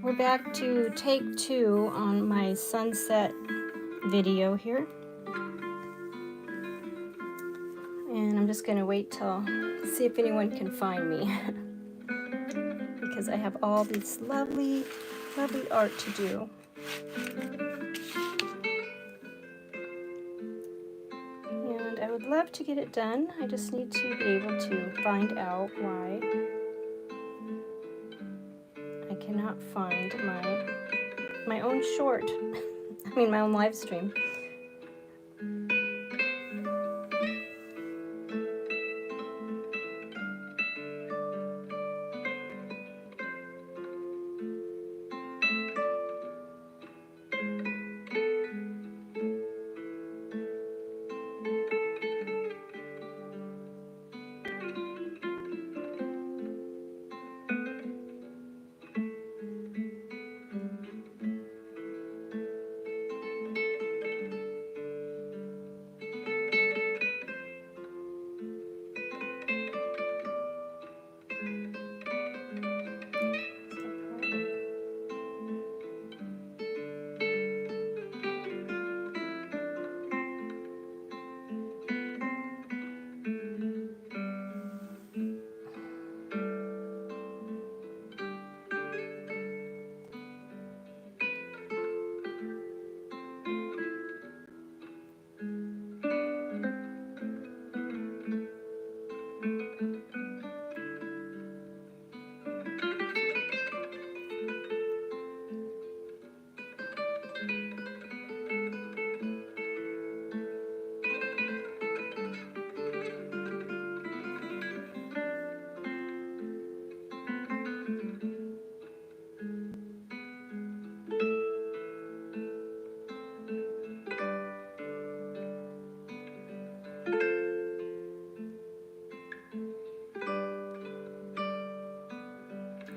We're back to take 2 on my sunset video here. And I'm just going to wait till see if anyone can find me because I have all this lovely, lovely art to do. And I would love to get it done. I just need to be able to find out why I cannot find my own short. I mean my own live stream.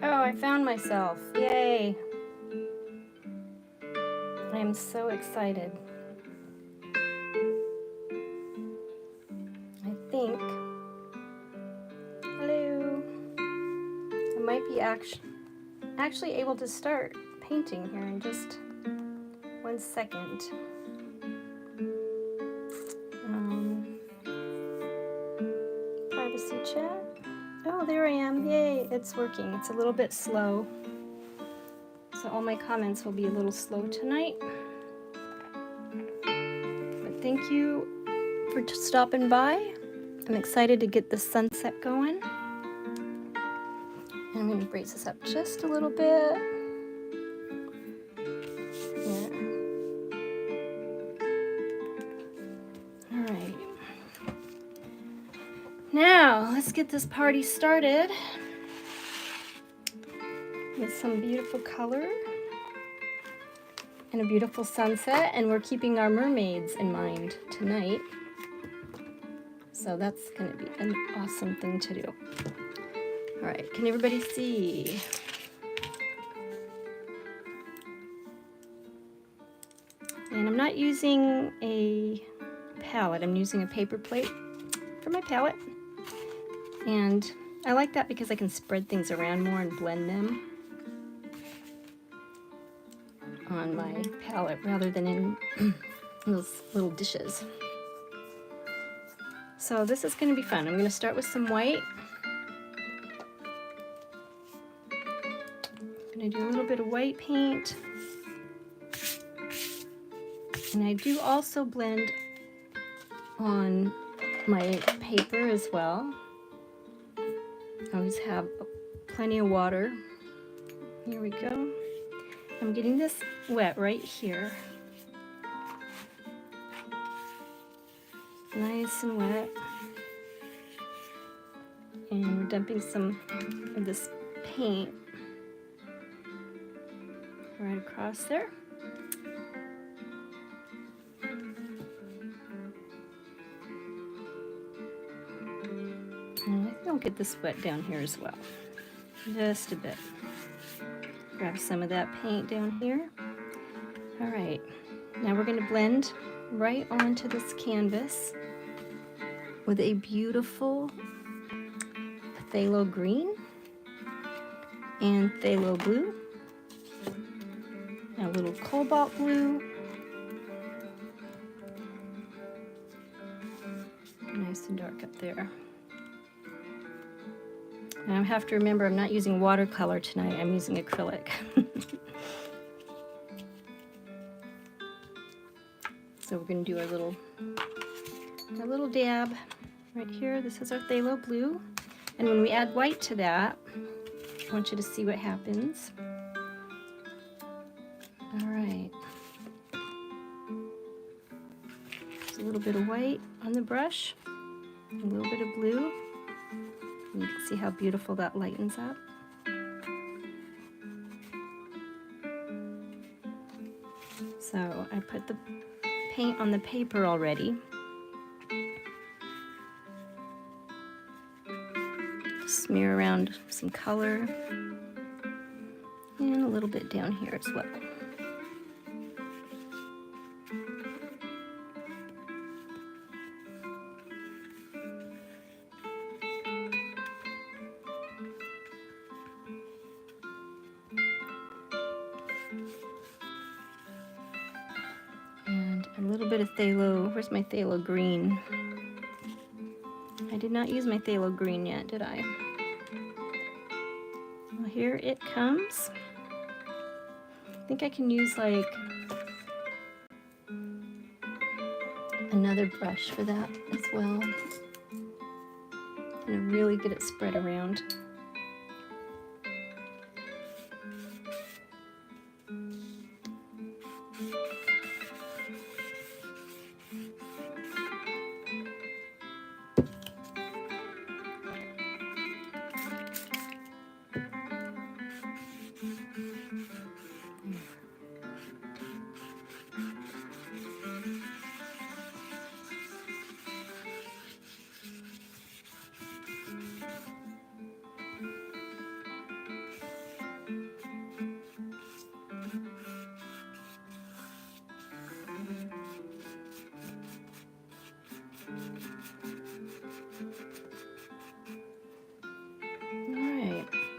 Oh, I found myself. Yay! I am so excited. I think, hello, I might be actually able to start painting here in just 1 second. Privacy chat. Oh, there I am. Yay, it's working. It's a little bit slow. So all my comments will be a little slow tonight. But thank you for stopping by. I'm excited to get the sunset going. And I'm going to brace this up just a little bit. Yeah. All right. Now, let's get this party started with some beautiful color and a beautiful sunset, and we're keeping our mermaids in mind tonight. So that's going to be an awesome thing to do. All right, can everybody see? And I'm not using a palette, I'm using a paper plate for my palette. And I like that because I can spread things around more and blend them on my palette rather than in those little dishes. So this is going to be fun. I'm going to start with some white. I'm going to do a little bit of white paint. And I do also blend on my paper as well. I always have plenty of water. Here we go. I'm getting this wet right here. Nice and wet. And we're dumping some of this paint right across there. And I think I'll get this wet down here as well. Just a bit. Grab some of that paint down here. All right, now we're going to blend right onto this canvas with a beautiful phthalo green and phthalo blue. a little cobalt blue. Nice and dark up there. And I have to remember I'm not using watercolor tonight, I'm using acrylic. So we're going to do our little dab right here. This is our phthalo blue. And when we add white to that, I want you to see what happens. All right. Just a little bit of white on the brush, a little bit of blue. And you can see how beautiful that lightens up. So I put the paint on the paper already. Smear around some color and a little bit down here as well. And a little bit of phthalo. Where's my phthalo green? I did not use my phthalo green yet, did I? Well, here it comes. I think I can use like another brush for that as well. And really get it spread around.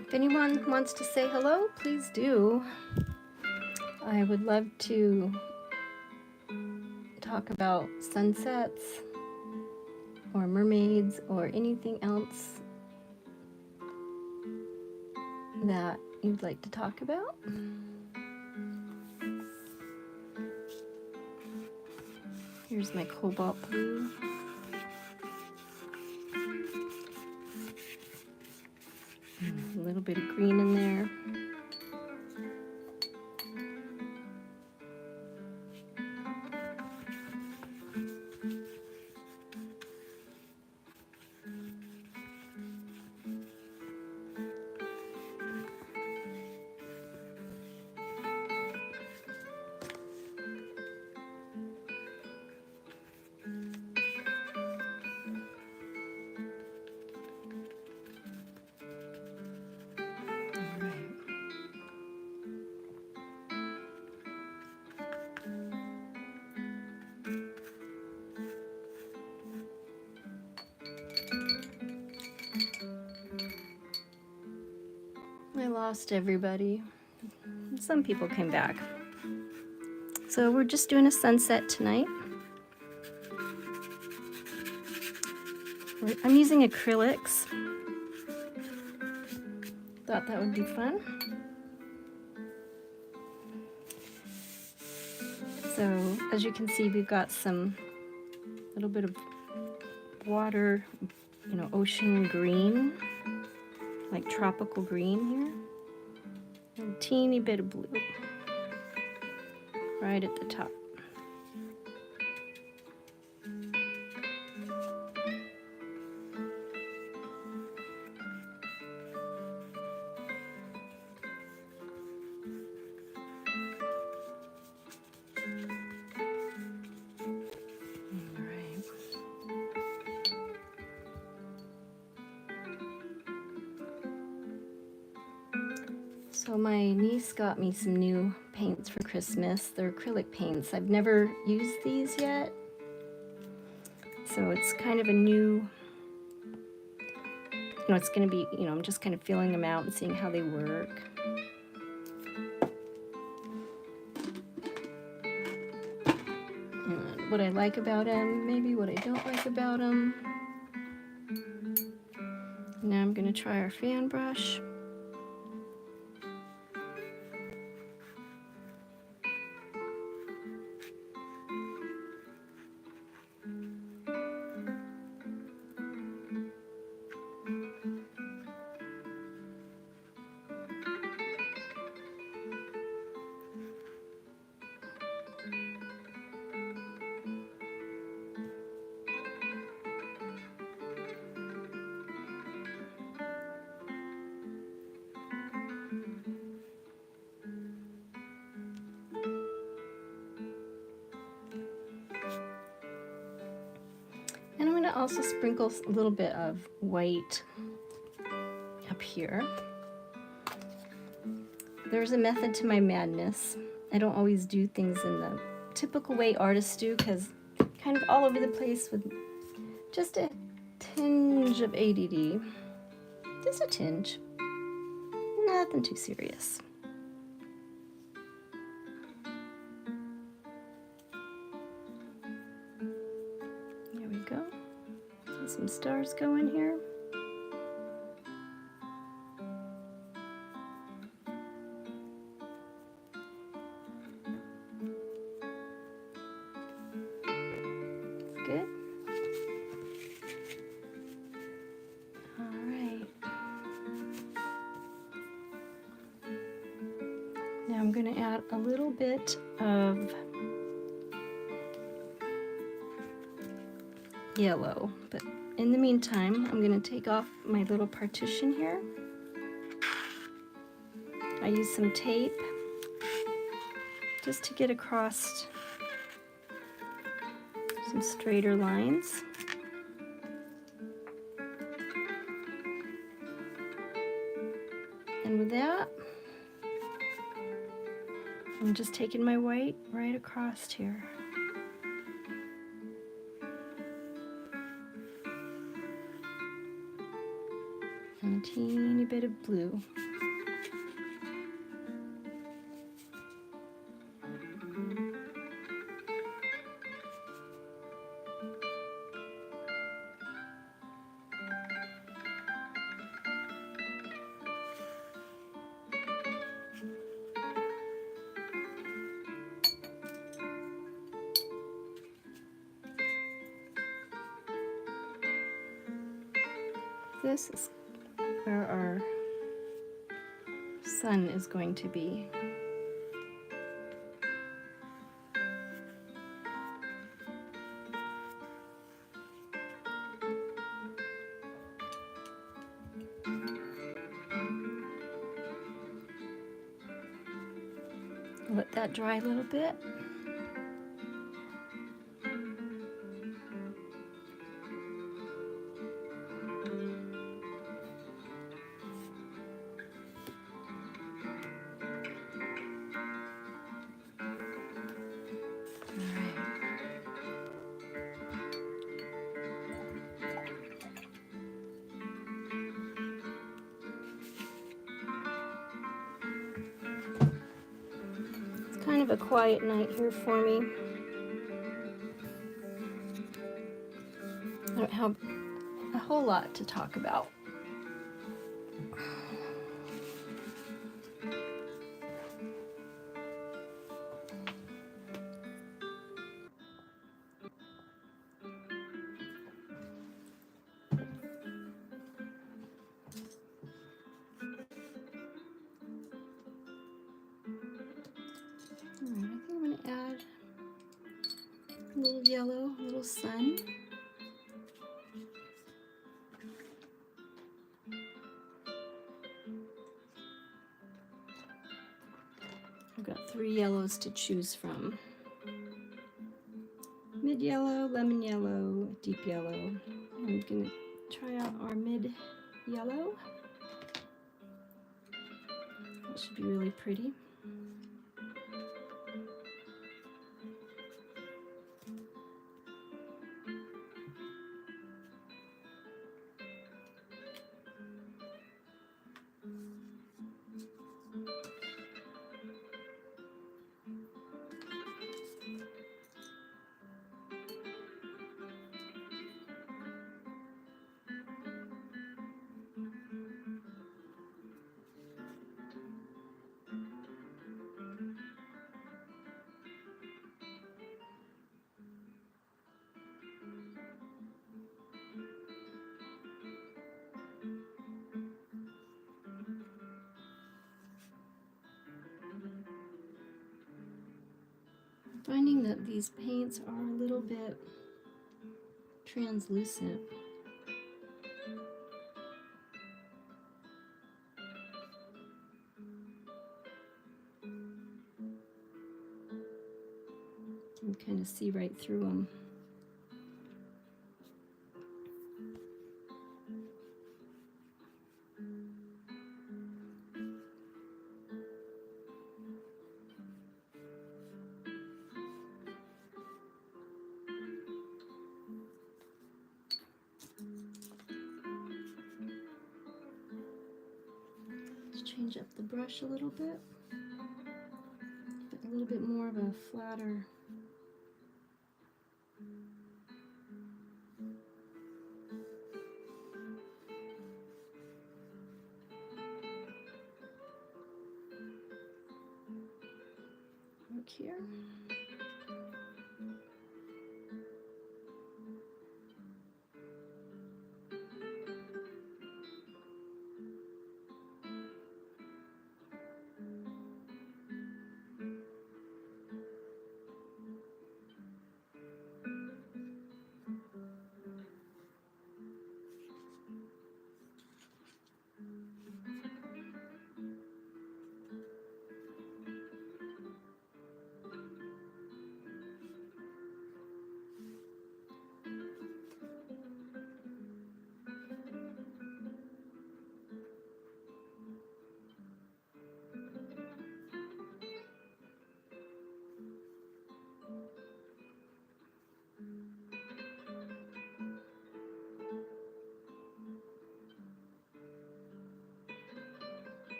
If anyone wants to say hello, please do. I would love to talk about sunsets or mermaids or anything else that you'd like to talk about. Here's my cobalt blue. A little bit of green in there. I lost everybody. Some people came back. So we're just doing a sunset tonight. I'm using acrylics. Thought that would be fun. So as you can see, we've got some little bit of water, ocean green, like tropical green here. And a teeny bit of blue right at the top. So my niece got me some new paints for Christmas. They're acrylic paints. I've never used these yet. So it's kind of a new, it's going to be, I'm just kind of feeling them out and seeing how they work. what I like about them, maybe what I don't like about them. Now I'm going to try our fan brush. And I'm going to also sprinkle a little bit of white up here. There's a method to my madness. I don't always do things in the typical way artists do, because kind of all over the place with just a tinge of ADD. Just a tinge. Nothing too serious. There we go. Get some stars going here. Good. All right. Now I'm going to add a little bit of yellow, but in the meantime, I'm going to take off my little partition here. I use some tape just to get across some straighter lines. And with that, I'm just taking my white right across here. And a teeny bit of blue. This is where our sun is going to be. Let that dry a little bit. Kind of a quiet night here for me. I don't have a whole lot to talk about. Alright, I think I'm going to add a little yellow, a little sun. I've got 3 yellows to choose from. Mid yellow, lemon yellow, deep yellow. I'm going to try out our mid yellow. That should be really pretty. Finding that these paints are a little bit translucent. You can kind of see right through them. Let's change up the brush a little bit. Give it a little bit more of a flatter. Look here.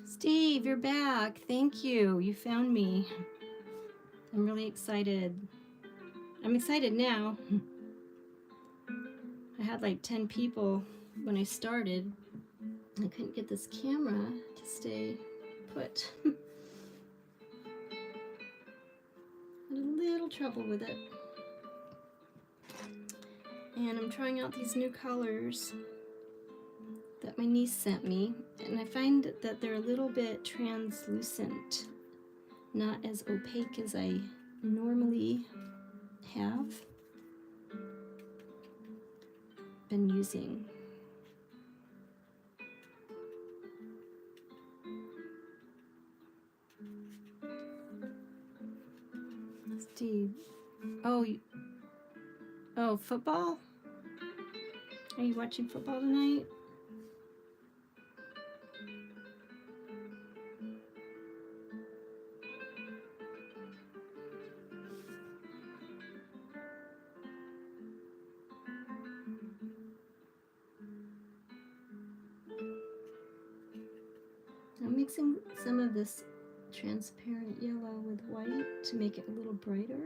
Steve, you're back. Thank you. You found me. I'm really excited. I'm excited now. I had like 10 people when I started. I couldn't get this camera to stay put. Had a little trouble with it. And I'm trying out these new colors that my niece sent me, and I find that they're a little bit translucent, not as opaque as I normally have been using. Steve, oh, football? Are you watching football tonight? I'm mixing some of this transparent yellow with white to make it a little brighter.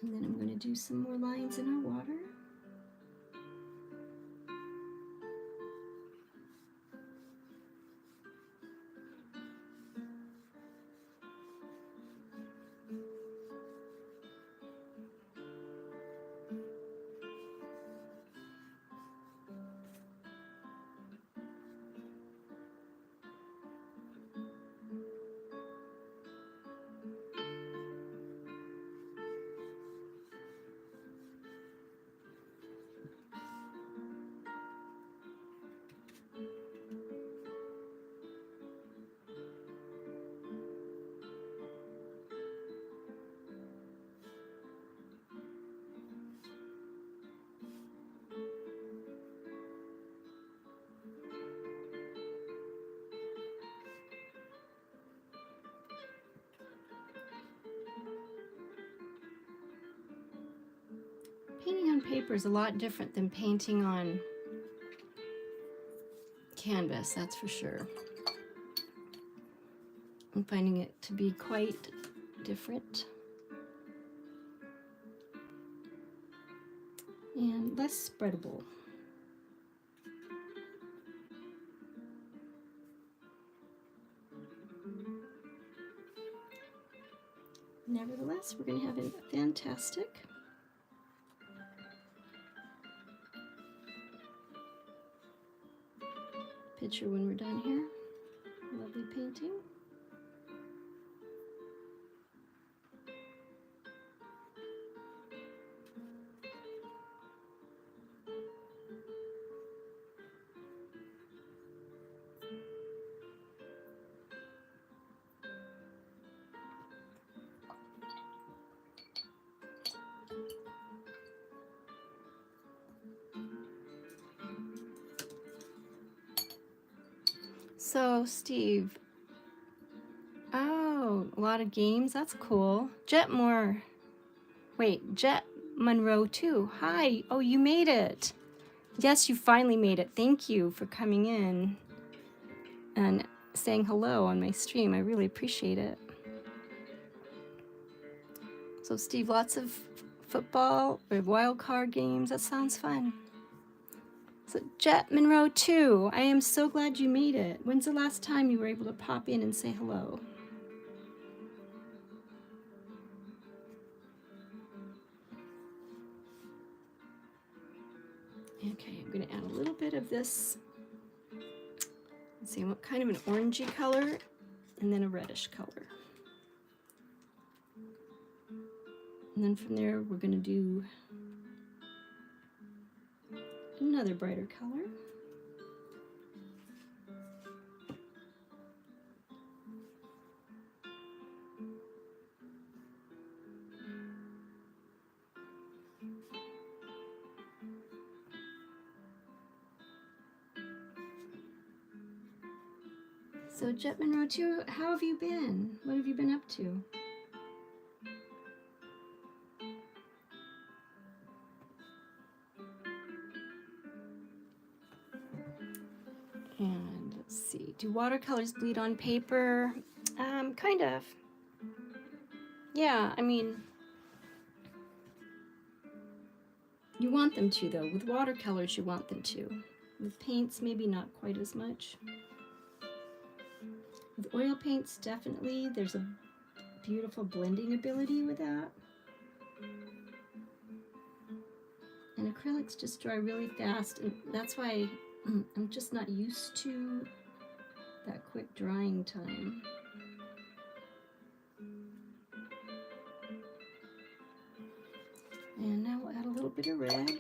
And then I'm going to do some more lines in our water. Painting on paper is a lot different than painting on canvas, that's for sure. I'm finding it to be quite different. and less spreadable. Nevertheless, we're going to have a fantastic picture when we're done here. Lovely painting. So, Steve, oh, a lot of games. That's cool. Jet Monroe too. Hi. Oh, you made it. Yes, you finally made it. Thank you for coming in and saying hello on my stream. I really appreciate it. So, Steve, lots of football or wild card games. That sounds fun. So, Jet Monroe too. I am so glad you made it. When's the last time you were able to pop in and say hello? Okay, I'm going to add a little bit of this. Let's see, what kind of an orangey color and then a reddish color. And then from there, we're going to do another brighter color. So Jet Monroe too, how have you been? What have you been up to? And let's see, do watercolors bleed on paper? Kind of. Yeah, I mean, you want them to though. With watercolors, you want them to. With paints, maybe not quite as much. With oil paints, definitely, there's a beautiful blending ability with that. And acrylics just dry really fast, and that's why I'm just not used to that quick drying time. And now we'll add a little bit of red.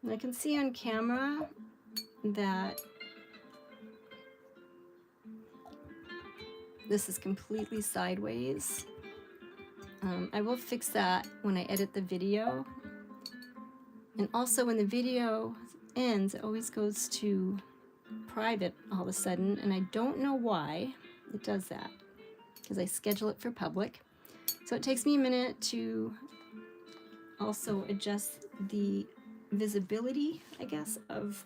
And I can see on camera that this is completely sideways. I will fix that when I edit the video. And also when the video ends, it always goes to private all of a sudden, and I don't know why it does that, because I schedule it for public. So it takes me a minute to also adjust the visibility, I guess, of,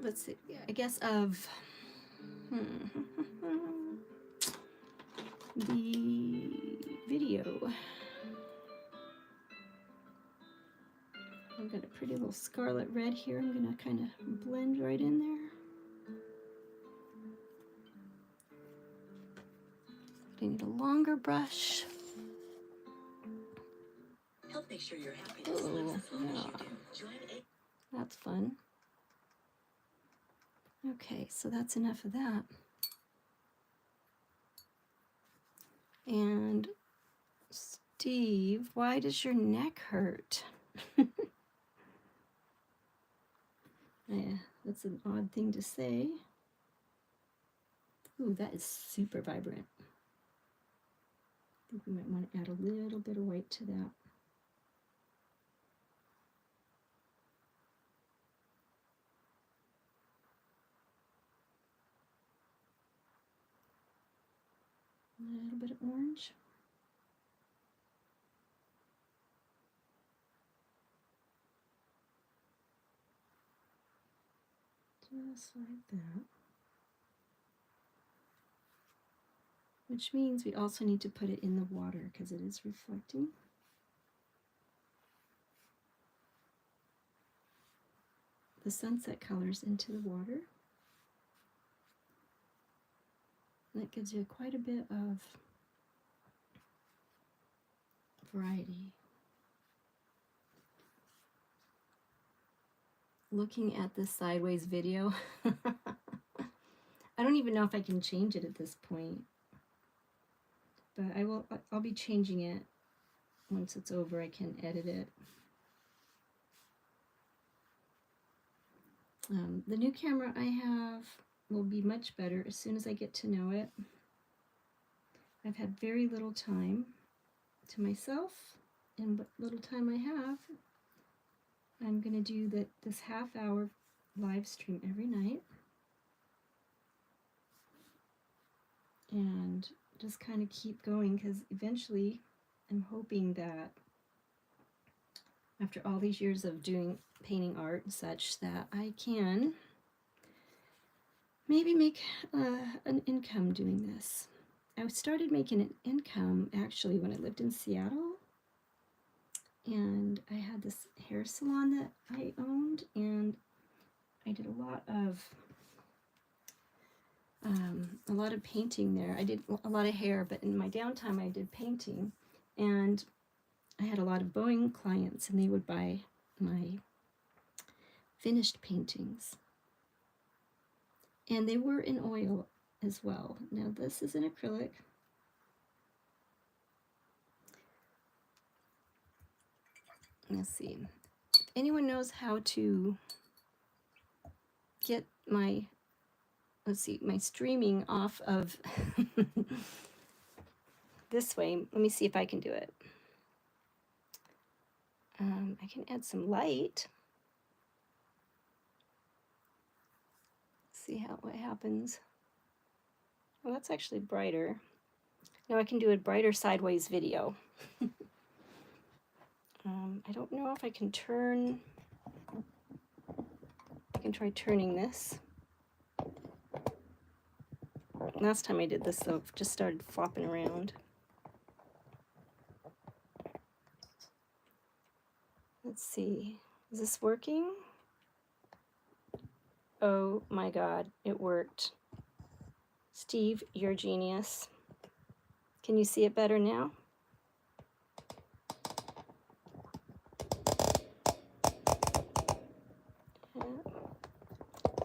let's see, I guess of the video. I've got a pretty little scarlet red here. I'm going to kind of blend right in there. I need a longer brush. Help make sure your happiness lives as long as you do. Join That's fun. Okay, so that's enough of that. And Steve, why does your neck hurt? Yeah, that's an odd thing to say. Ooh, that is super vibrant. I think we might want to add a little bit of white to that. A little bit of orange. Just like that. which means we also need to put it in the water because it is reflecting. The sunset colors into the water. And that gives you quite a bit of variety. Looking at this sideways video, I don't even know if I can change it at this point, but I'll be changing it once it's over. I can edit it. The new camera I have will be much better as soon as I get to know it. I've had very little time to myself, and what little time I have, I'm going to do this half-hour live stream every night, and just kind of keep going, because eventually I'm hoping that after all these years of doing painting art and such, that I can maybe make an income doing this. I started making an income actually when I lived in Seattle, and I had this hair salon that I owned, and I did a lot of painting there. I did a lot of hair, but in my downtime I did painting, and I had a lot of Boeing clients, and they would buy my finished paintings, and they were in oil as well. Now this is an acrylic. Let's see. If anyone knows how to get my, my streaming off of this way, let me see if I can do it. I can add some light. See what happens. Oh, that's actually brighter. Now I can do a brighter sideways video. I don't know if I can turn. I can try turning this. Last time I did this, though, it just started flopping around. Let's see. Is this working? Oh my God, it worked. Steve, you're a genius. Can you see it better now?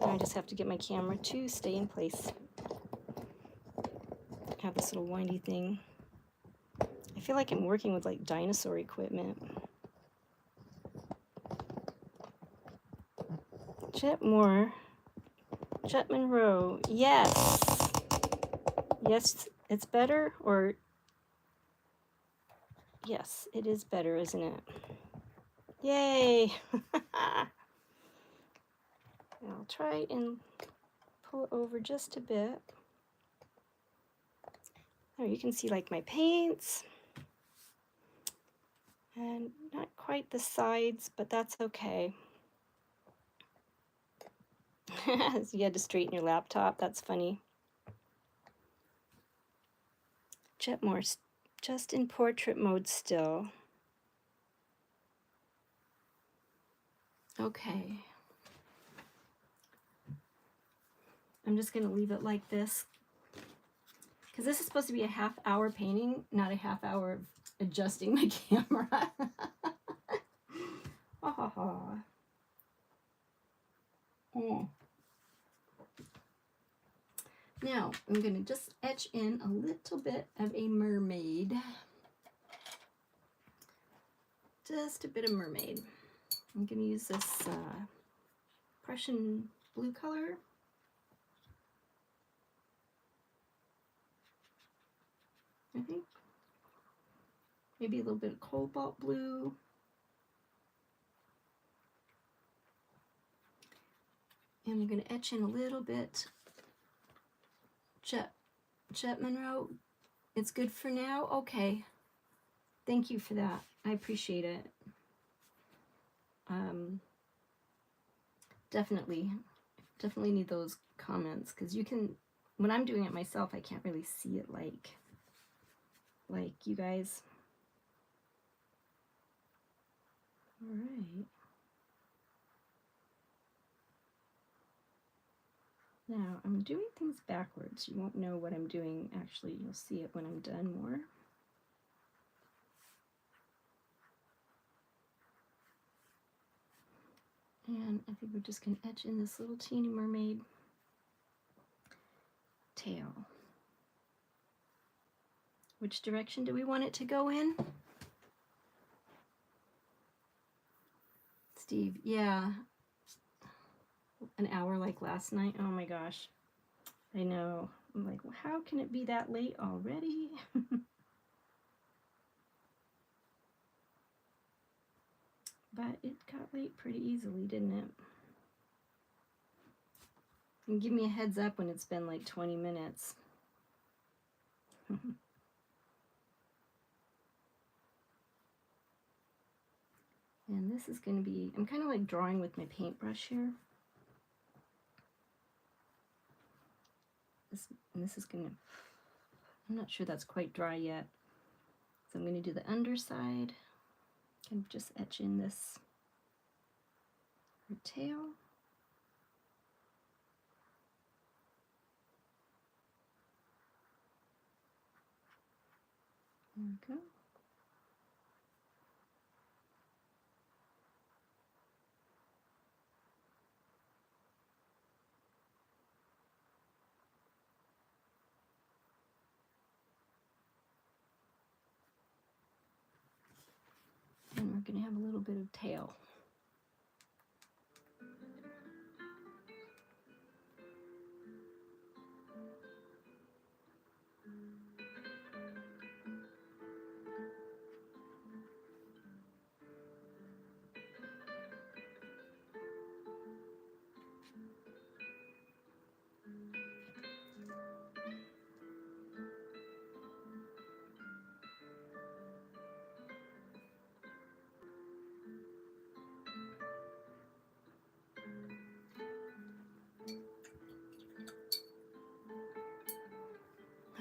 Now I just have to get my camera to stay in place. I have this little windy thing. I feel like I'm working with like dinosaur equipment. Jet Monroe, yes. Yes, it's better, or yes, it is better, isn't it? Yay! I'll try and pull it over just a bit. There, you can see like my paints. And not quite the sides, but that's okay. You had to straighten your laptop, that's funny. Jetmore's just in portrait mode still. Okay. I'm just going to leave it like this, because this is supposed to be a half-hour painting, not a half-hour of adjusting my camera. Ha ha ha. Now, I'm going to just etch in a little bit of a mermaid. Just a bit of mermaid. I'm going to use this Prussian blue color. I think. Maybe a little bit of cobalt blue. And I'm going to etch in a little bit Jet Monroe. It's good for now? Okay. Thank you for that. I appreciate it. Definitely need those comments, because you can, when I'm doing it myself, I can't really see it like like, you guys. All right. Now, I'm doing things backwards. You won't know what I'm doing. Actually, you'll see it when I'm done more. And I think we're just going to etch in this little teeny mermaid tail. Which direction do we want it to go in? Steve, yeah. An hour like last night. Oh my gosh. I know. I'm like, well, how can it be that late already? But it got late pretty easily, didn't it? And give me a heads up when it's been like 20 minutes. And this is going to be, I'm kind of like drawing with my paintbrush here. This is going to, I'm not sure that's quite dry yet. So I'm going to do the underside and just etch in this her tail. There we go. And we're going to have a little bit of tail.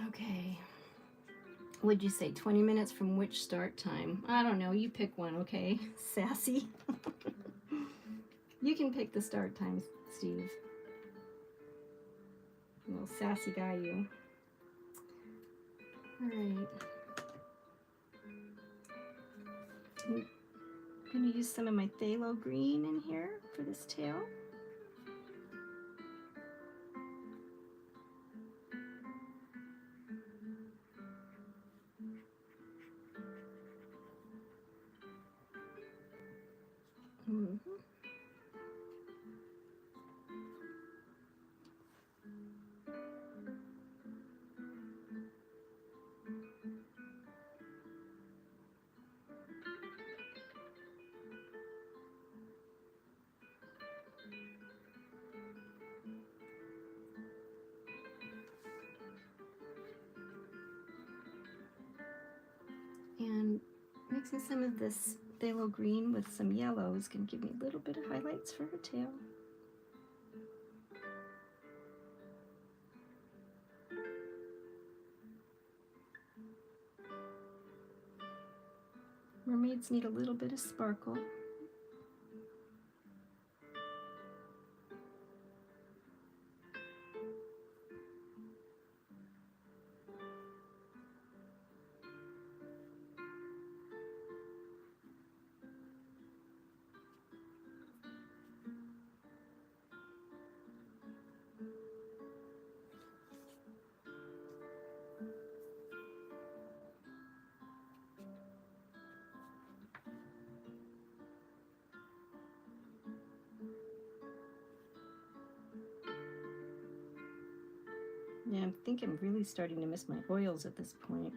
Okay. Would you say 20 minutes from which start time? I don't know. You pick one, okay? Sassy. You can pick the start time, Steve. Little sassy guy, you. All right. I'm going to use some of my phthalo green in here for this tail. And mixing some of this phthalo green with some yellow is going to give me a little bit of highlights for her tail. Mermaids need a little bit of sparkle. Yeah, I think I'm really starting to miss my oils at this point.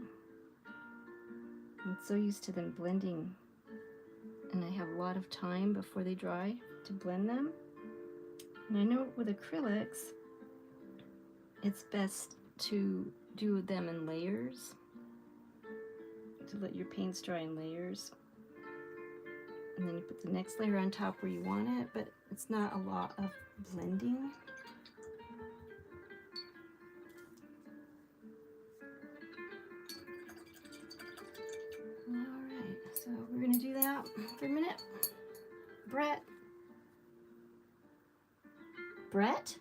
I'm so used to them blending, and I have a lot of time before they dry to blend them. And I know with acrylics, it's best to do them in layers, to let your paints dry in layers. And then you put the next layer on top where you want it, but it's not a lot of blending. for a minute. Brett? Brett?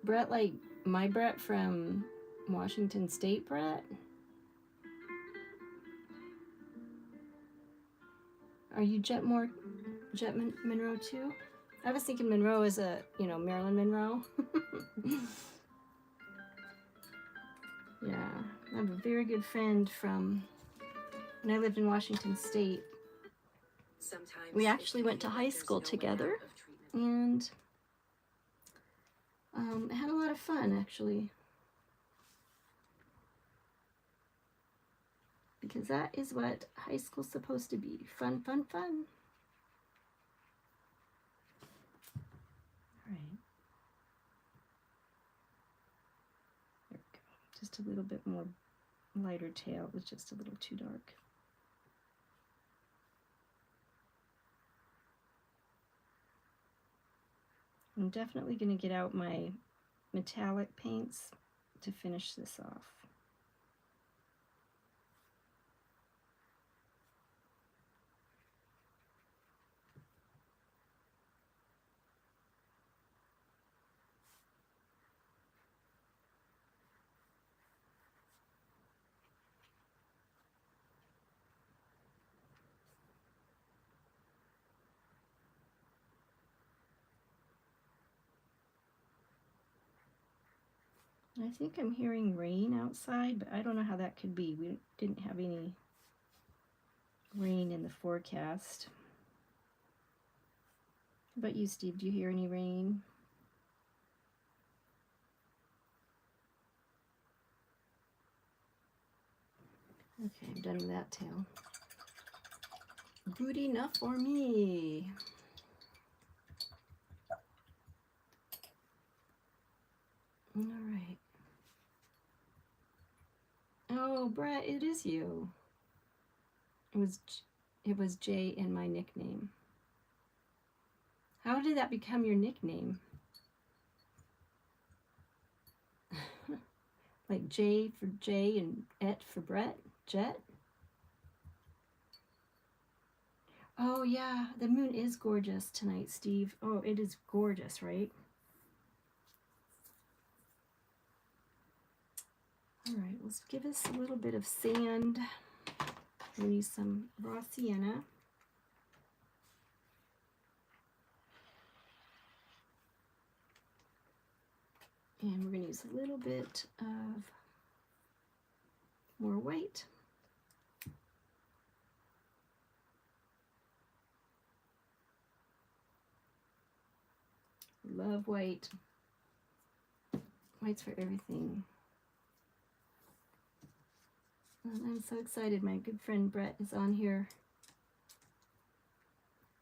Brett, like my Brett from Washington State, Brett? Are you Jet Monroe too? I was thinking Monroe as a, Marilyn Monroe. Yeah, I have a very good friend from when I lived in Washington State. We actually went to high school together and had a lot of fun, actually. Because that is what high school's supposed to be. Fun, fun, fun. All right. There we go. Just a little bit more lighter tail. It was just a little too dark. I'm definitely going to get out my metallic paints to finish this off. I think I'm hearing rain outside, but I don't know how that could be. We didn't have any rain in the forecast. How about you, Steve? Do you hear any rain? Okay, I'm done with that tail. Good enough for me. All right. Oh, Brett, it is you. It was Jay in my nickname. How did that become your nickname? Like J for Jay and Et for Brett? Jet? Oh yeah, the moon is gorgeous tonight, Steve. Oh, it is gorgeous, right? All right, let's give us a little bit of sand. We're gonna use some raw sienna. And we're gonna use a little bit of more white. Love white. White's for everything. And I'm so excited. My good friend Brett is on here.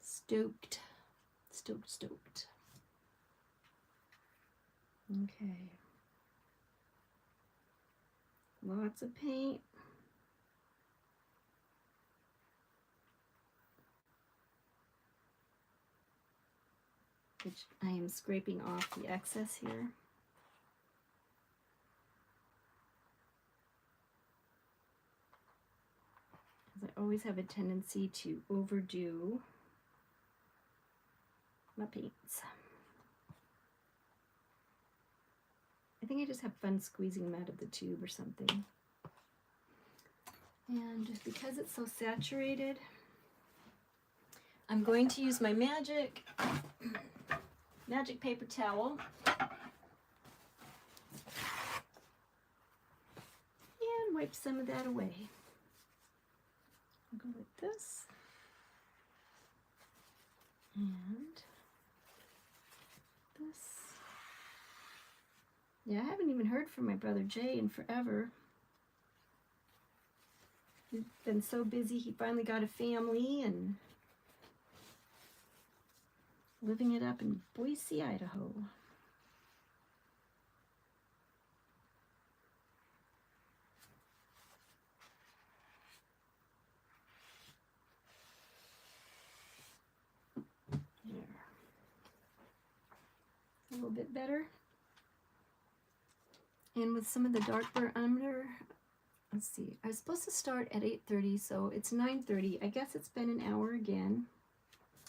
Stoked. Stoked, stoked. Okay. Lots of paint. Which I am scraping off the excess here. Because I always have a tendency to overdo my paints. I think I just have fun squeezing them out of the tube or something. And because it's so saturated, I'm going to use my magic paper towel and wipe some of that away. I'll go like this and this. Yeah, I haven't even heard from my brother Jay in forever. He's been so busy. He finally got a family and living it up in Boise, Idaho. There. A little bit better. And with some of the dark burnt umber, let's see, I was supposed to start at 8:30, so it's 9:30. I guess it's been an hour again,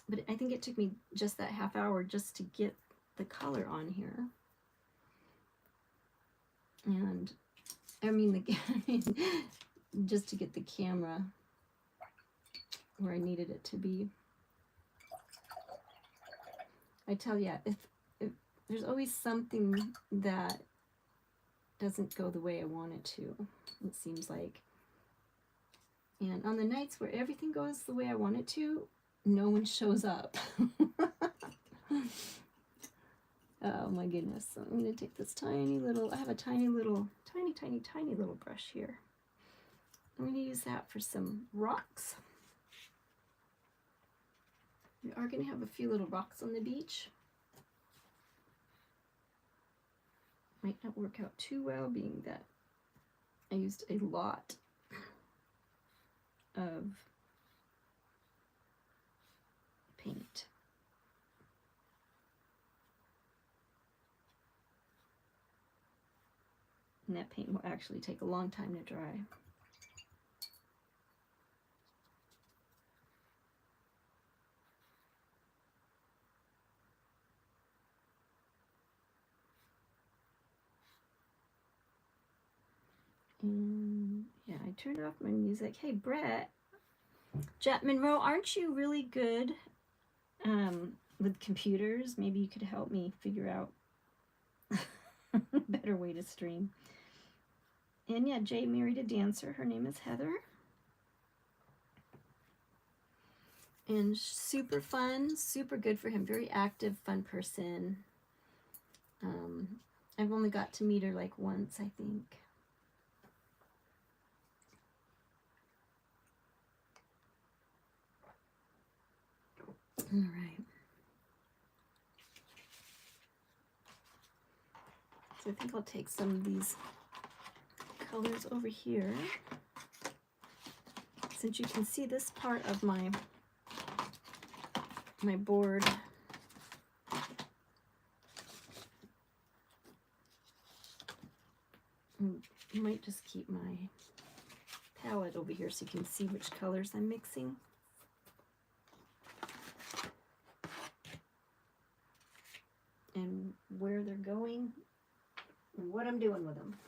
but I think it took me just that half hour just to get the color on here. And I mean, just to get the camera where I needed it to be. I tell you, if there's always something that doesn't go the way I want it to, it seems like. And on the nights where everything goes the way I want it to, no one shows up. Oh my goodness. So I'm going to take this tiny little, I have a tiny little brush here. I'm going to use that for some rocks. We are going to have a few little rocks on the beach. Might not work out too well, being that I used a lot of paint. And that paint will actually take a long time to dry. And yeah, I turned off my music. Hey, Brett, Jet Monroe, aren't you really good with computers? Maybe you could help me figure out a better way to stream. And yeah, Jay married a dancer. Her name is Heather. And super fun, super good for him. Very active, fun person. I've only got to meet her like once, I think. All right. So I think I'll take some of these colors over here. Since you can see this part of my board, I might just keep my palette over here so you can see which colors I'm mixing. And where they're going and what I'm doing with them.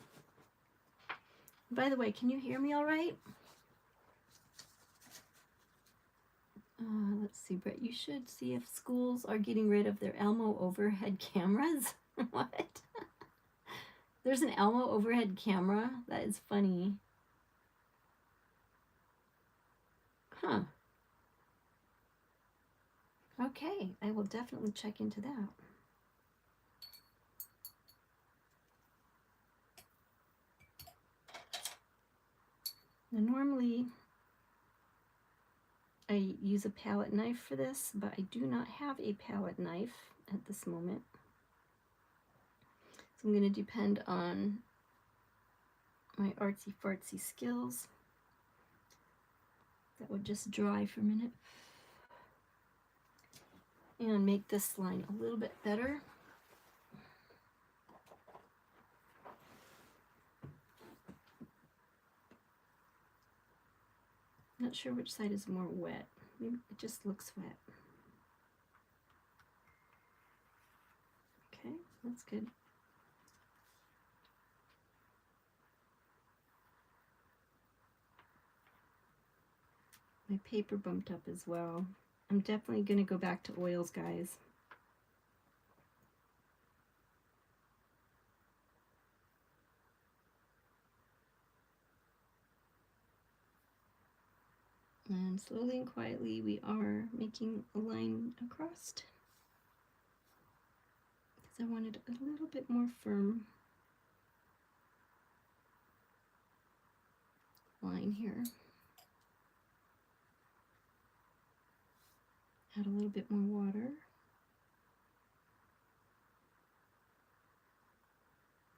By the way, can you hear me all right? Let's see, Brett, you should see if schools are getting rid of their Elmo overhead cameras. What? There's an Elmo overhead camera? That is funny. Huh. Okay, I will definitely check into that. Now, normally I use a palette knife for this, but I do not have a palette knife at this moment. So I'm going to depend on my artsy-fartsy skills. That would just dry for a minute. And make this line a little bit better. Not sure which side is more wet. Maybe it just looks wet. Okay, that's good. My paper bumped up as well. I'm definitely going to go back to oils, guys. And slowly and quietly we are making a line across. Because I wanted a little bit more firm line here. Add a little bit more water.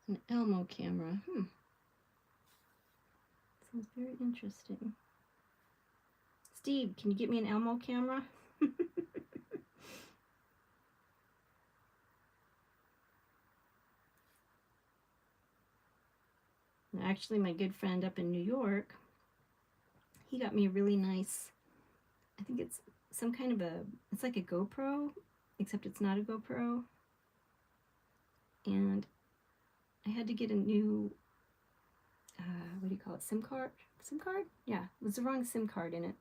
An Elmo camera. Sounds very interesting. Steve, can you get me an Elmo camera? Actually, my good friend up in New York, he got me a really nice, I think it's some kind of it's like a GoPro, except it's not a GoPro. And I had to get a new, what do you call it, SIM card? SIM card? Yeah, it was the wrong SIM card in it.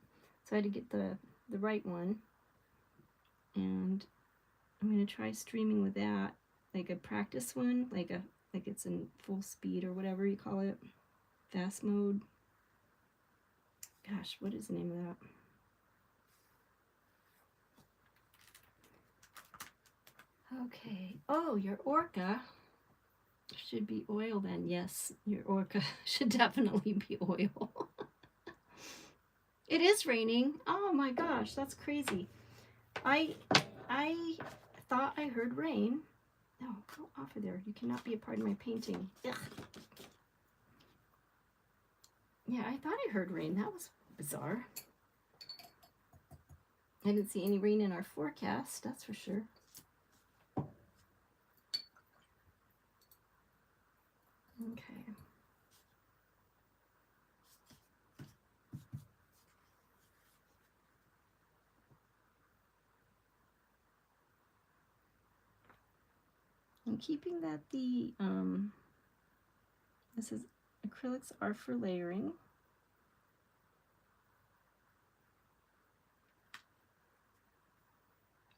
So I had to get the right one. And I'm going to try streaming with that, like a practice one, like it's in full speed or whatever you call it, fast mode. Gosh, what is the name of that? Okay. Oh, your orca should be oil then. Yes, your orca should definitely be oil. It is raining. Oh my gosh, that's crazy. I thought I heard rain. No, go off of there. You cannot be a part of my painting. Ugh. Yeah, I thought I heard rain. That was bizarre. I didn't see any rain in our forecast, that's for sure. Okay. I'm keeping that this is, acrylics are for layering.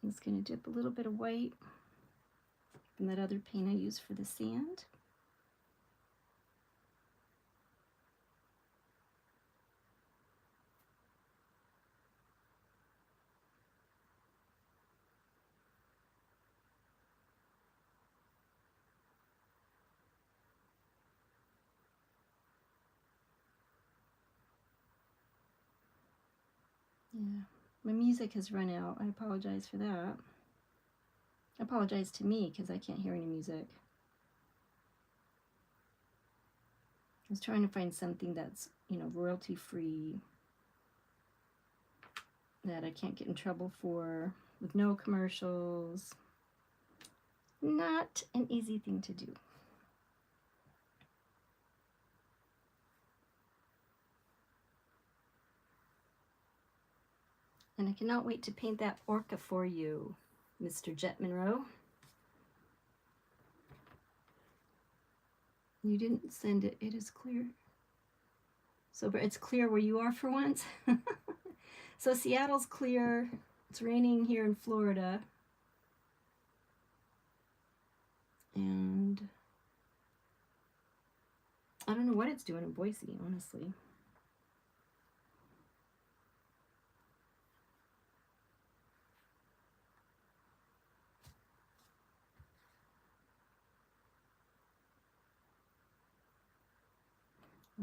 I'm just going to dip a little bit of white from that other paint I used for the sand. Yeah, my music has run out. I apologize for that. I apologize to me because I can't hear any music. I was trying to find something that's, you know, royalty free, that I can't get in trouble for, with no commercials. Not an easy thing to do. And I cannot wait to paint that orca for you, Mr. Jet Monroe. You didn't send it. It is clear. So it's clear where you are for once. So Seattle's clear. It's raining here in Florida. And I don't know what it's doing in Boise, honestly.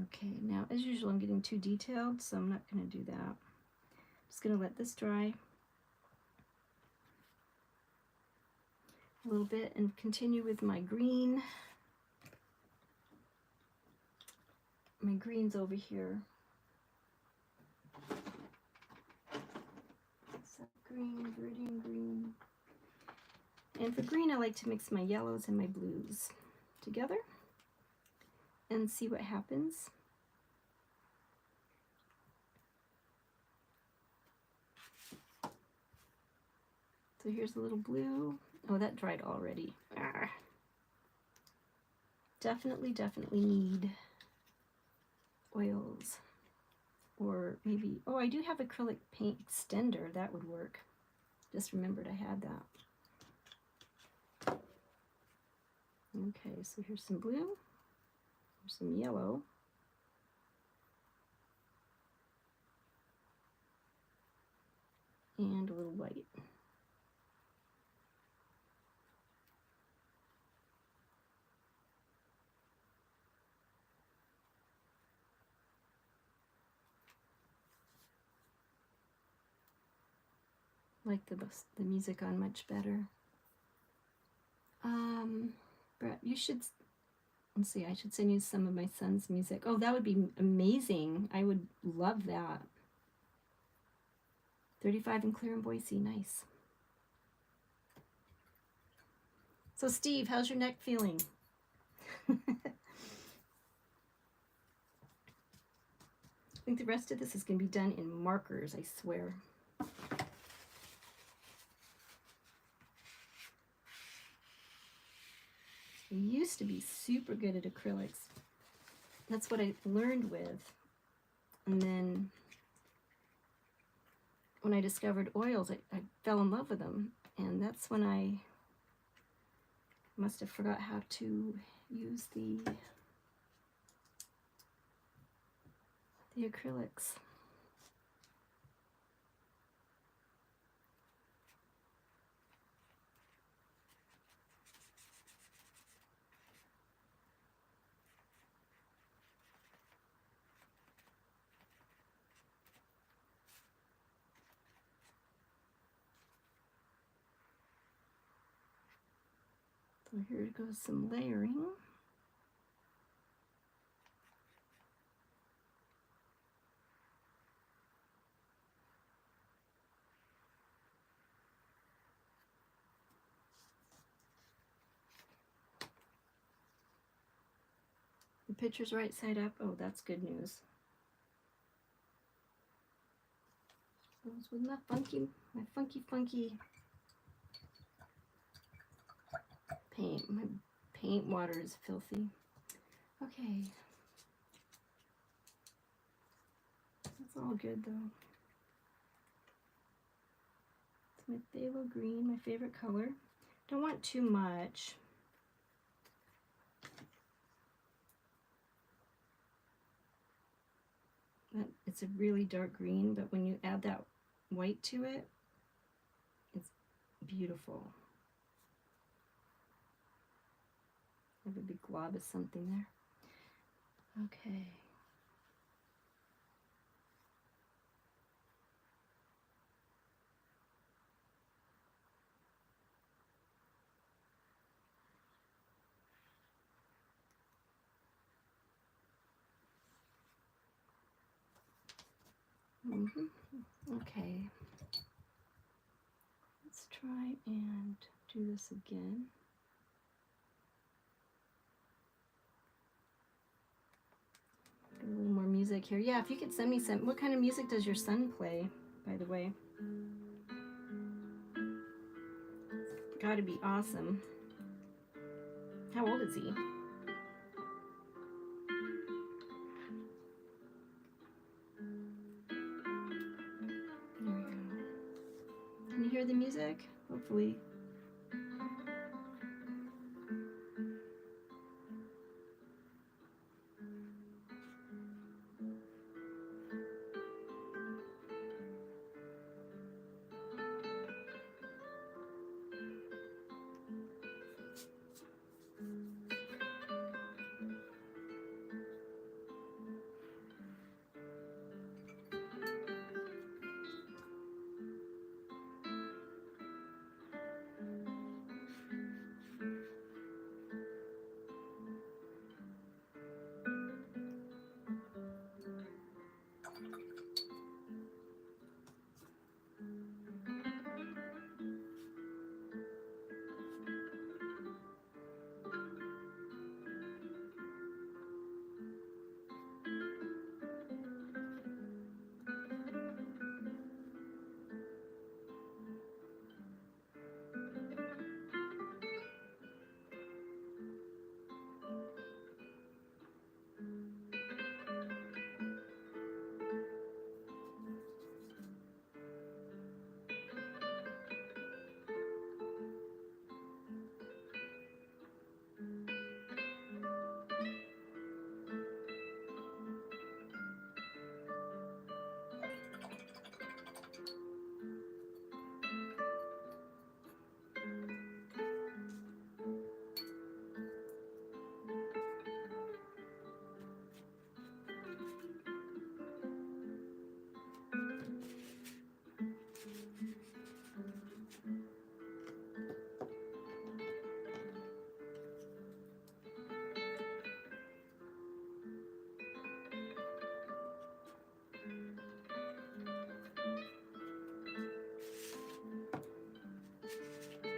Okay, now as usual, I'm getting too detailed, so I'm not going to do that. I'm just going to let this dry a little bit and continue with my green. My green's over here. So green, viridian green. And for green, I like to mix my yellows and my blues together and see what happens. So here's a little blue. Oh, that dried already. Arr. Definitely need oils. Or maybe, oh, I do have acrylic paint extender. That would work. Just remembered I had that. Okay, so here's some blue. Here's some yellow. And a little white. Like the music on much better. Brett, you should, let's see, I should send you some of my son's music. Oh, that would be amazing. I would love that. 35 and clear in Boise, nice. So Steve, how's your neck feeling? I think the rest of this is going to be done in markers, I swear. I used to be super good at acrylics. That's what I learned with. And then when I discovered oils, I fell in love with them. And that's when I must have forgot how to use the acrylics. So here goes some layering. The picture's right side up. Oh, that's good news. Goes with my funky paint. My paint water is filthy. Okay. That's all good though. It's my phthalo green, my favorite color. Don't want too much. It's a really dark green, but when you add that white to it, it's beautiful. I have a big glob of something there. Okay. Okay. Let's try and do this again. Get a little more music here. Yeah, if you could send me some. What kind of music does your son play, by the way? It's got to be awesome. How old is he? There we go. Can you hear the music? Hopefully.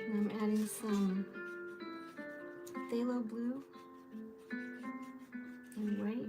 I'm adding some phthalo blue and white.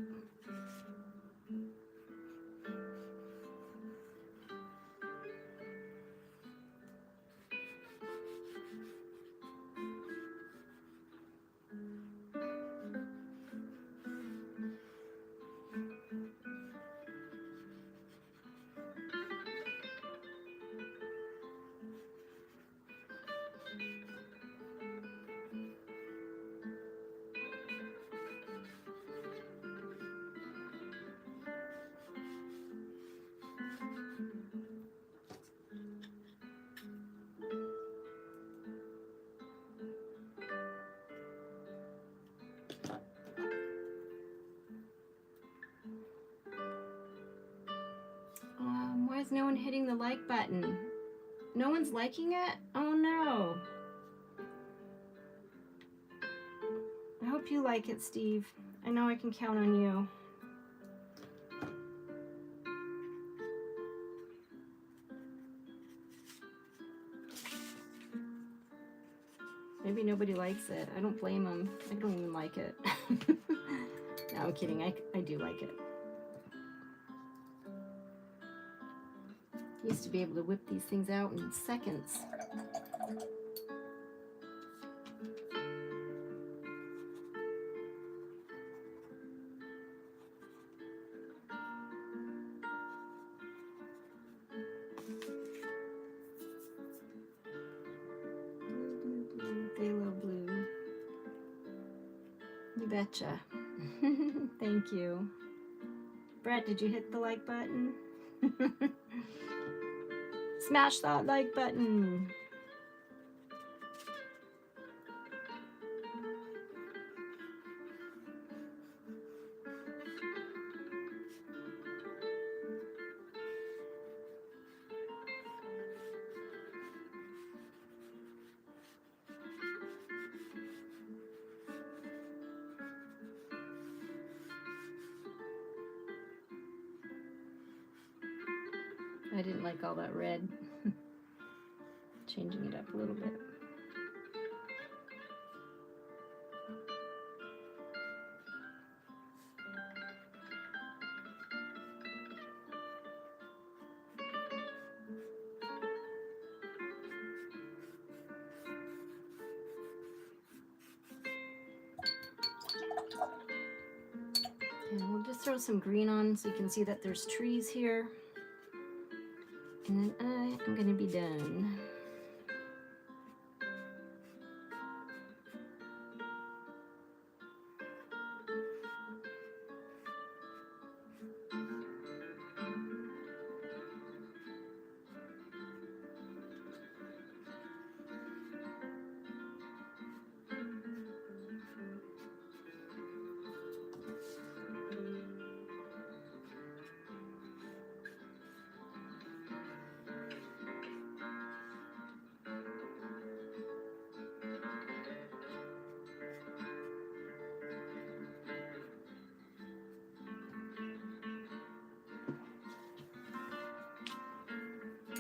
no one hitting the like button? No one's liking it? Oh no. I hope you like it, Steve. I know I can count on you. Maybe nobody likes it. I don't blame them. I don't even like it. No, I'm kidding. I do like it. I used to be able to whip these things out in seconds. Phthalo blue. You betcha. Thank you. Brett, did you hit the like button? Smash that like button. I didn't like all that red. Changing it up a little bit. And we'll just throw some green on so you can see that there's trees here. And then I am going to be done.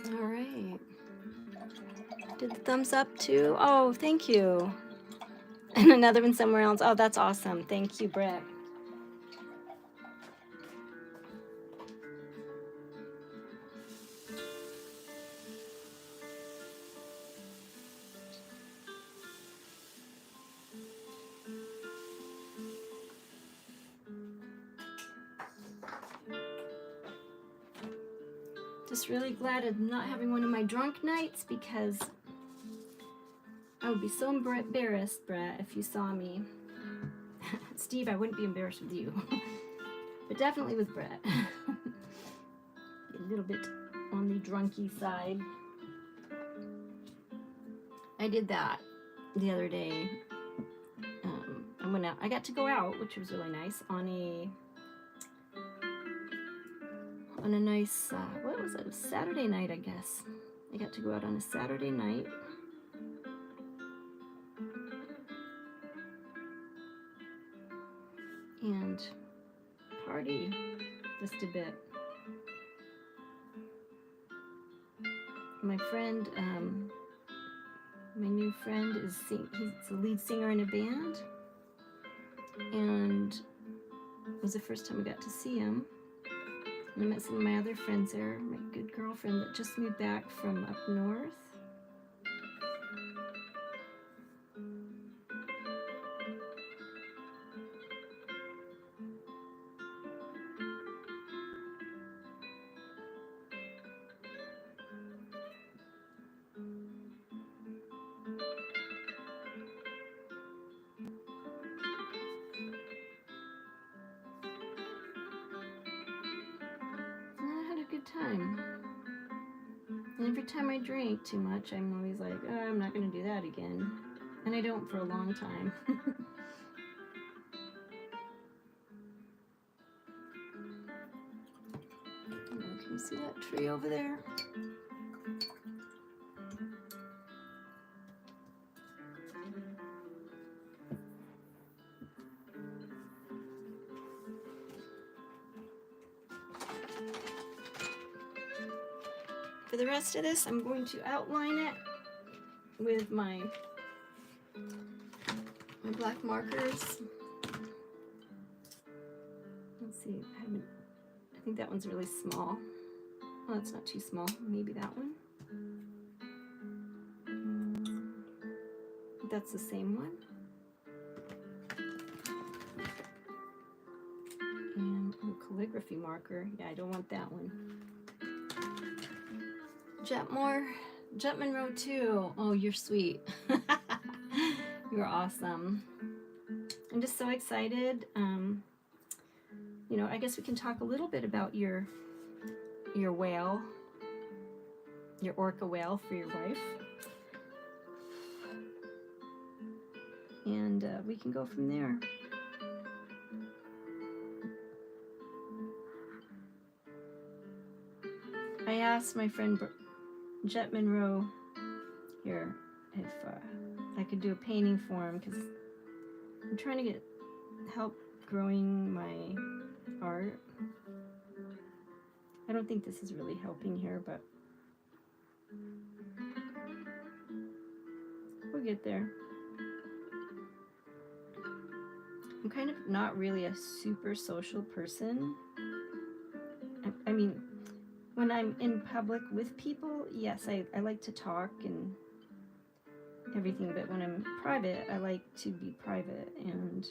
All right. Did the thumbs up too? Oh, thank you. And another one somewhere else. Oh, that's awesome. Thank you, Brett. Just really glad I'm not having one of my drunk nights because I would be so embarrassed, Brett, if you saw me. Steve, I wouldn't be embarrassed with you, but definitely with Brett. A little bit on the drunky side. I did that the other day. I went out. I got to go out, which was really nice, on a nice, what was it? It was Saturday night, I guess. I got to go out on a Saturday night. And party just a bit. My friend, my new friend he's the lead singer in a band. And it was the first time I got to see him. And I met some of my other friends there. My good girlfriend that just moved back from up north. Time. And every time I drink too much, I'm always like, oh, I'm not going to do that again. And I don't for a long time. Can You see that tree over there? For the rest of this, I'm going to outline it with my black markers. Let's see, I think that one's really small. Oh, it's not too small. Maybe that one. That's the same one. And a calligraphy marker. Yeah, I don't want that one. Jet Monroe 2. Oh, you're sweet. You're awesome. I'm just so excited. You know, I guess we can talk a little bit about your whale, your orca whale for your wife. And we can go from there. I asked my friend Jet Monroe here if I could do a painting for him, because I'm trying to get help growing my art. I don't think this is really helping here, but we'll get there. I'm kind of not really a super social person. I mean, when I'm in public with people, yes, I like to talk and everything, but when I'm private, I like to be private, and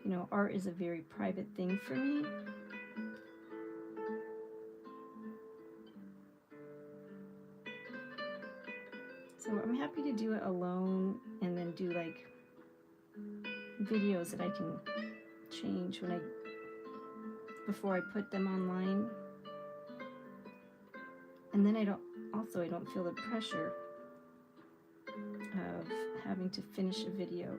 you know, art is a very private thing for me. So I'm happy to do it alone and then do like videos that I can change before I put them online. And then I don't feel the pressure of having to finish a video.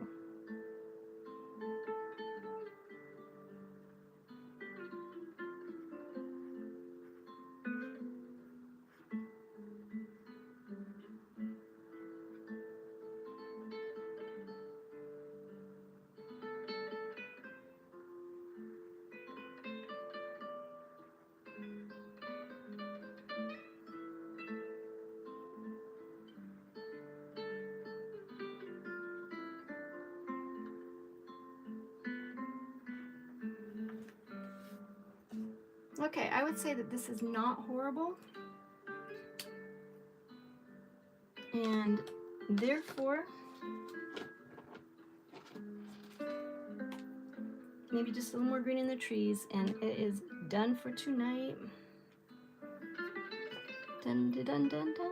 Okay, I would say that this is not horrible, and therefore maybe just a little more green in the trees, and it is done for tonight. Dun dun dun dun dun.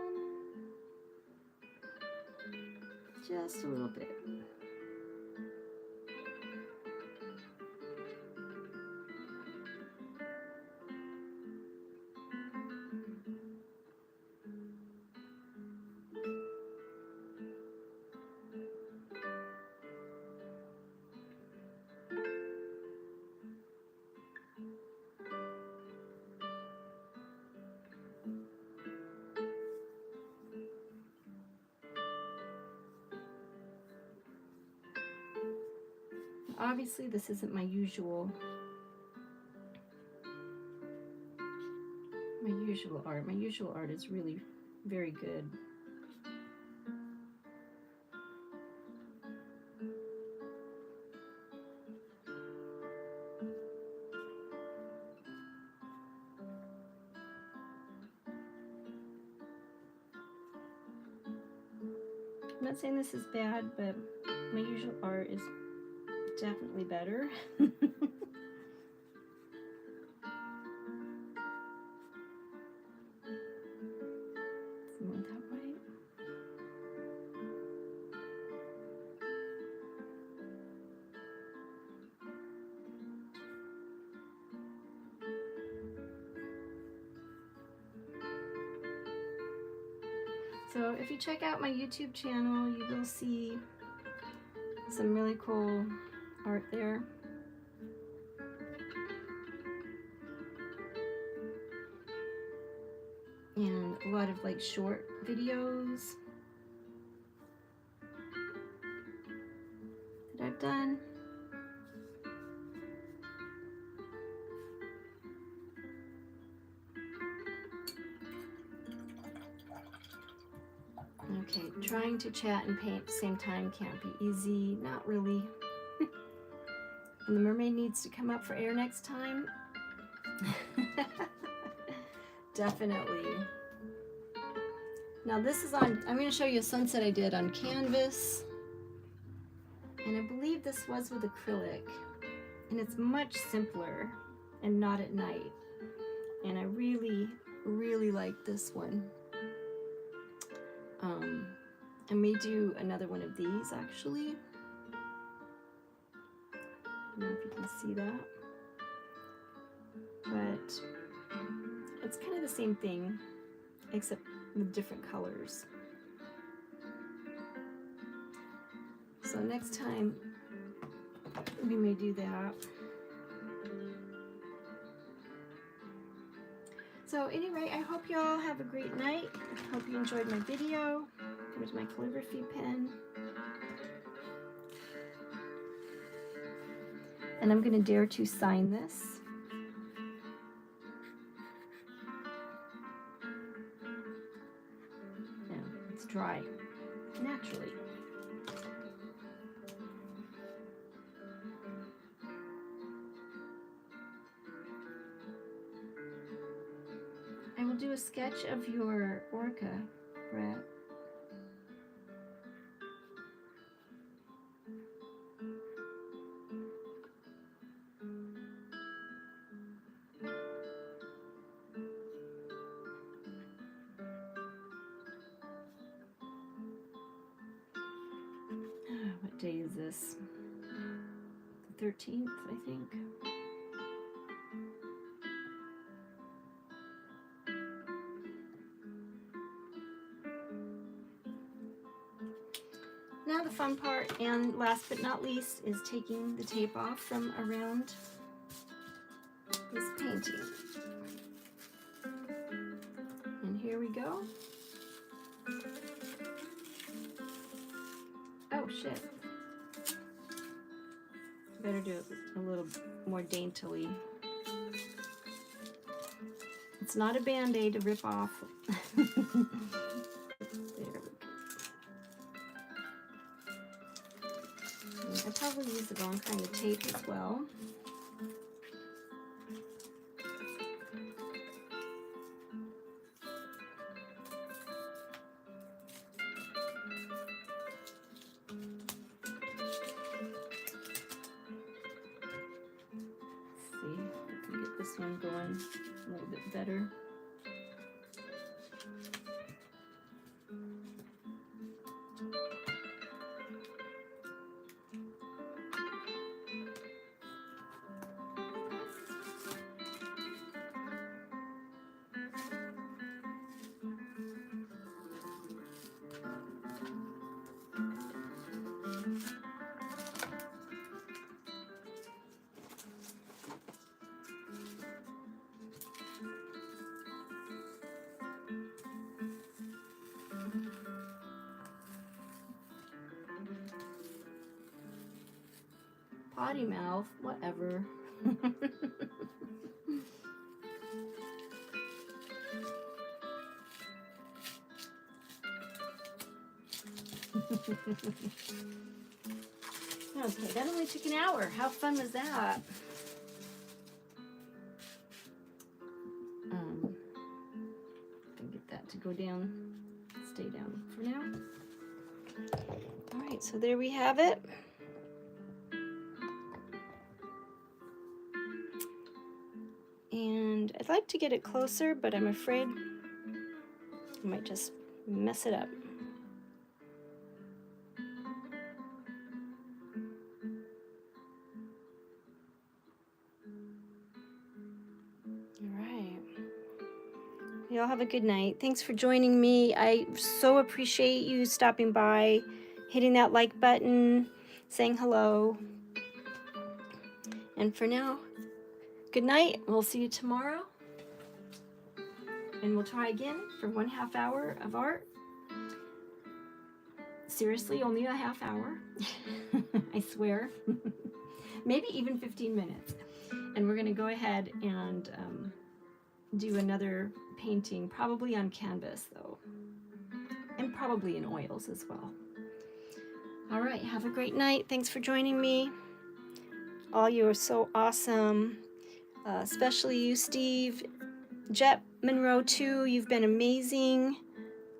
Just a little bit. Obviously, this isn't my usual art. My usual art is really very good. I'm not saying this is bad, but my usual art is definitely better. Isn't that right? So if you check out my YouTube channel, you will see some really cool art there. and a lot of like short videos that I've done. Okay, trying to chat and paint at the same time can't be easy. Not really. And the mermaid needs to come up for air next time. Definitely. Now this is on, I'm going to show you a sunset I did on canvas. And I believe this was with acrylic. And it's much simpler and not at night. And I really, really like this one. I may do another one of these actually. I don't know if you can see that. But it's kind of the same thing, except with different colors. So next time we may do that. So anyway, I hope you all have a great night. I hope you enjoyed my video. Here's my calligraphy pen. And I'm going to dare to sign this. No, it's dry, naturally. I will do a sketch of your orca, Brett. What day is this? The 13th, I think. Now the fun part, and last but not least, is taking the tape off from around this painting. And here we go. Oh shit. Better do it a little more daintily. It's not a band-aid to rip off. There we go. I probably use the wrong kind of tape as well. This one going a little bit better. Potty mouth, whatever. Okay, that only took an hour. How fun was that? Can get that to go down, stay down for now. All right, so there we have it. And I'd like to get it closer, but I'm afraid I might just mess it up. All right. Y'all have a good night. Thanks for joining me. I so appreciate you stopping by, hitting that like button, saying hello. And for now, good night. We'll see you tomorrow. and we'll try again for 1/2 hour of art. Seriously, only a half hour. I swear. Maybe even 15 minutes. And we're going to go ahead and do another painting, probably on canvas though, and probably in oils as well. All right, have a great night. Thanks for joining me. All you are so awesome, especially you, Steve. Jet Monroe too, you've been amazing.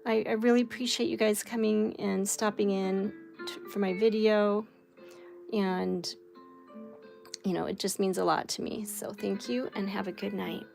I really appreciate you guys coming and stopping in for my video, and you know, it just means a lot to me. So thank you and have a good night.